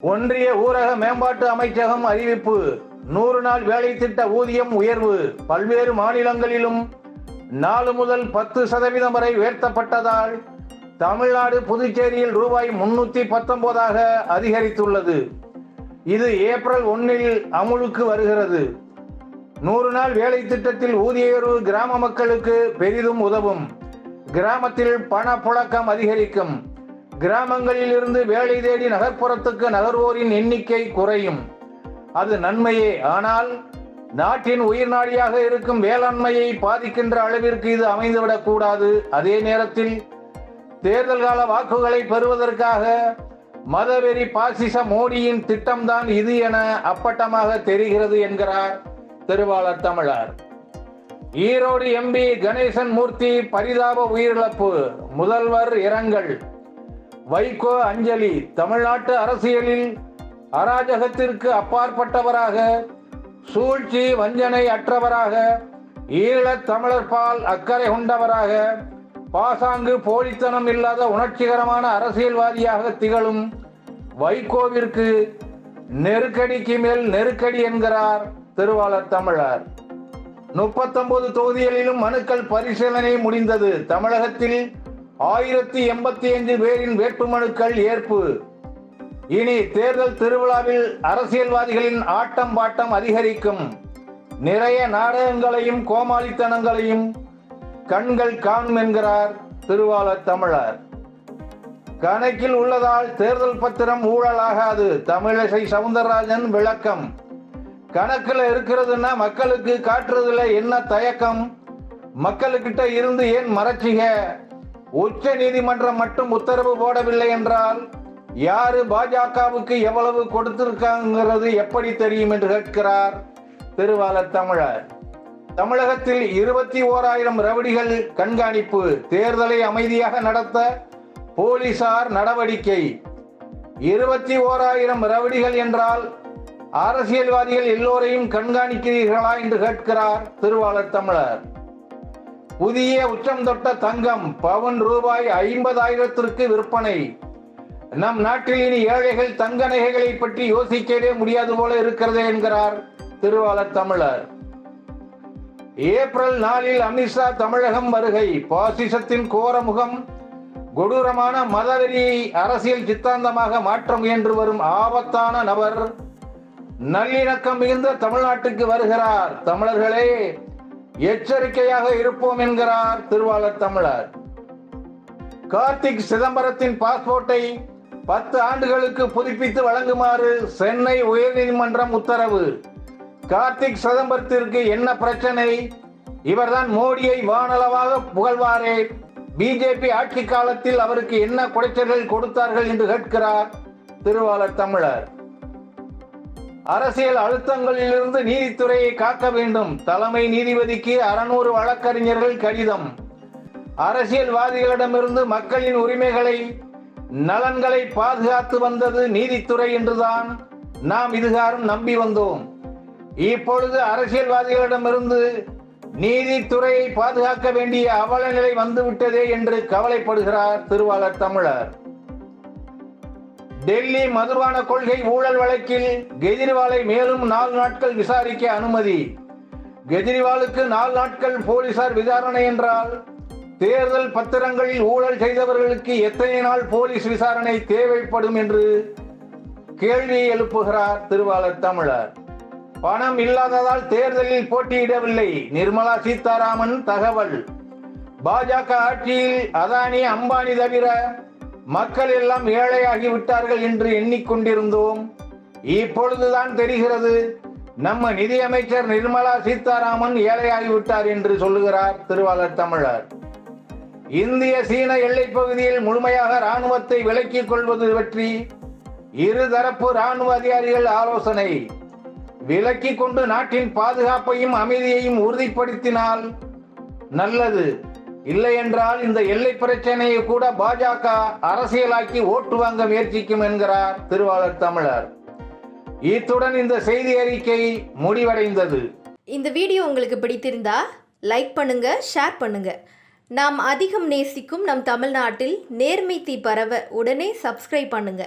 ஒன்றிய ஊரக மேம்பாட்டு அமைச்சகம் அறிவிப்பு. 100 நாள் வேலை திட்ட ஊதியம் உயர்வு பல்வேறு மாநிலங்களிலும் 4 முதல் 10% வரை உயர்த்தப்பட்டதால் தமிழ்நாடு புதுச்சேரியில் ரூபாய் 319 அதிகரித்துள்ளது. இது ஏப்ரல் 1 அமுலுக்கு வருகிறது. 100 நாள் வேலை திட்டத்தில் ஊதிய உயர்வு கிராம மக்களுக்கு பெரிதும் உதவும். கிராமத்தில் பணப்புழக்கம் அதிகரிக்கும். கிராமங்களில் இருந்து வேலை தேடி நகர்ப்புறத்துக்கு நகர்வோரின் எண்ணிக்கை குறையும். அது நன்மையே. ஆனால் நாட்டின் உயிர் நாடியாக இருக்கும் வேளாண்மையை பாதிக்கின்ற அளவிற்கு இது அமைந்துவிடக் கூடாது. அதே நேரத்தில் தேர்தல் கால வாக்குகளை பெறுவதற்காக மதவெறி பாசிச மோடியின் திட்டம்தான் இது என அப்பட்டமாக தெரிகிறது என்கிறார் திருவாளர் தமிழர். ஈரோடு எம்பி கணேசன் மூர்த்தி பரிதாப உயிரிழப்பு. முதல்வர் இரங்கல். வைகோ அஞ்சலி. தமிழ்நாட்டு அரசியலில் அராஜகத்திற்கு அப்பாற்பட்டவராக, சூழ்ச்சி வஞ்சனை அற்றவராக, ஈழத் தமிழர் பால் அக்கறை கொண்டவராக, பாசாங்கு போலித்தனம் இல்லாத உணர்ச்சிகரமான அரசியல்வாதியாக திகழும் வைகோவிற்கு நெருக்கடிக்கு மேல் நெருக்கடி என்கிறார் திருவாளர் தமிழர். 39 தொகுதிகளிலும் மனுக்கள் பரிசீலனை முடிந்தது. தமிழகத்தில் 1085 பேரின் வேட்புமனுக்கள் ஏற்பு. இனி தேர்தல் திருவிழாவில் அரசியல்வாதிகளின் ஆட்டம் பாட்டம் அதிகரிக்கும். நிறைய நாடகங்களையும் கோமாளித்தனங்களையும் கண்கள் காணும் என்கிறார் திருவாளர் தமிழர். கணக்கில் உள்ளதால் தேர்தல் பத்திரம் ஊழலாகாது. தமிழிசை சவுந்தரராஜன் விளக்கம். கணக்குல இருக்கிறதுன்னா மக்களுக்கு காட்டுறதுல என்ன தயக்கம்? மக்களுக்கிட்ட இருந்து ஏன் மறைச்சிக? உச்ச நீதிமன்றம் மட்டும் உத்தரவு போடவில்லை என்றால் யாரு பாஜகவுக்கு எவ்வளவு கொடுத்திருக்காங்கிறது எப்படி தெரியும் என்று கேட்கிறார் திருவாளர் தமிழர். தமிழகத்தில் 21,000 ரவுடிகள் கண்காணிப்பு. தேர்தலை அமைதியாக நடத்த போலீசார் நடவடிக்கை. 21,000 ரவுடிகள் என்றால் அரசியல்வாதிகள் எல்லோரையும் கண்காணிக்கிறீர்களா என்று கேட்கிறார் திருவாளர் தமிழர். புதிய உச்சம் தொட்ட தங்கம் பவுன் ரூபாய் 50,000 விற்பனை. நம் நாட்டில் இனி ஏழைகள் தங்க நகைகளை பற்றி யோசிக்கவே முடியாது போல இருக்கிறது என்கிறார் திருவாளர் தமிழர். ஏப்ரல் 4 அமித்ஷா தமிழகம் வருகை. பாசிசத்தின் கோரமுகம், கொடூரமான மதவெறியை அரசியல் சித்தாந்தமாக மாற்ற முயன்று வரும் ஆபத்தான நபர் நல்லிணக்கம் மிகுந்த தமிழ்நாட்டுக்கு வருகிறார். தமிழர்களே, எச்சரிக்கையாக இருப்போம் என்கிறார் திருவாளர் தமிழர். கார்த்திக் சிதம்பரத்தின் பாஸ்போர்ட்டை 10 ஆண்டுகளுக்கு புதுப்பித்து வழங்குமாறு சென்னை உயர்நீதிமன்றம் உத்தரவு. கார்த்திக் சிதம்பரத்திற்கு என்ன பிரச்சனை? இவர்தான் மோடியை வானளவாக புகழ்வாரே. பிஜேபி ஆட்சி காலத்தில் அவருக்கு என்ன குடைச்சல்கள் கொடுத்தார்கள் என்று கேட்கிறார் திருவாளர் தமிழர். அரசியல் அழுத்தங்களிலிருந்து நீதித்துறையை காக்க வேண்டும். தலைமை நீதிபதிக்கு 600 வழக்கறிஞர்கள் கடிதம். அரசியல்வாதிகளிடமிருந்து மக்களின் உரிமைகளை, நலன்களை பாதுகாத்து வந்தது நீதித்துறை என்றுதான் நாம் இதுகாரும் நம்பி வந்தோம். இப்பொழுது அரசியல்வாதிகளிடமிருந்து நீதித்துறையை பாதுகாக்க வேண்டிய அவல நிலை வந்துவிட்டதே என்று கவலைப்படுகிறார் திருவாளர் தமிழர். டெல்லி மதுபான கொள்கை ஊழல் வழக்கில் கெஜ்ரிவாலை மேலும் 4 நாட்கள் விசாரிக்க அனுமதி. கெஜ்ரிவாலுக்கு 4 நாட்கள் போலீசார் விசாரணை என்றால் தேர்தல் பத்திரங்களில் ஊழல் செய்தவர்களுக்கு எத்தனை நாள் போலீஸ் விசாரணை தேவைப்படும் என்று கேள்வி எழுப்புகிறார் திருவாளர் தமிழர். பணம் இல்லாததால் தேர்தலில் போட்டியிடவில்லை. நிர்மலா சீதாராமன் தகவல். பாஜக ஆட்சியில் அதானி, அம்பானி தவிர மக்கள் எல்லாம் ஏழையாகி விட்டார்கள் என்று எண்ணிக்கொண்டிருந்தோம். இப்பொழுதுதான் தெரிகிறது நம்ம நிதியமைச்சர் நிர்மலா சீதாராமன் ஏழையாகிவிட்டார் என்று சொல்லுகிறார் திருவாளர் தமிழர். இந்திய சீன எல்லைப் பகுதியில் முழுமையாக ராணுவத்தை விலக்கிக் கொள்வது பற்றி இருதரப்பு ராணுவ அதிகாரிகள் ஆலோசனை. விலக்கிக் கொண்டு நாட்டின் பாதுகாப்பையும் அமைதியையும் உறுதிப்படுத்தினால் நல்லது. இல்லை என்றால் இந்த எல்லை பிரச்சனையை கூட பாஜக அரசியலாக்கி ஓட்டு வாங்க முயற்சிக்கும் என்கிறார் திருவாளர் தமிழர். இத்துடன் இந்த செய்தி அறிக்கை முடிவடைந்தது. இந்த வீடியோ உங்களுக்கு பிடித்திருந்தா லைக் பண்ணுங்க, ஷேர் பண்ணுங்க. நாம் அதிகம் நேசிக்கும் நம் தமிழ்நாட்டில் நேர்மை தீ பரவ உடனே சப்ஸ்கிரைப் பண்ணுங்க.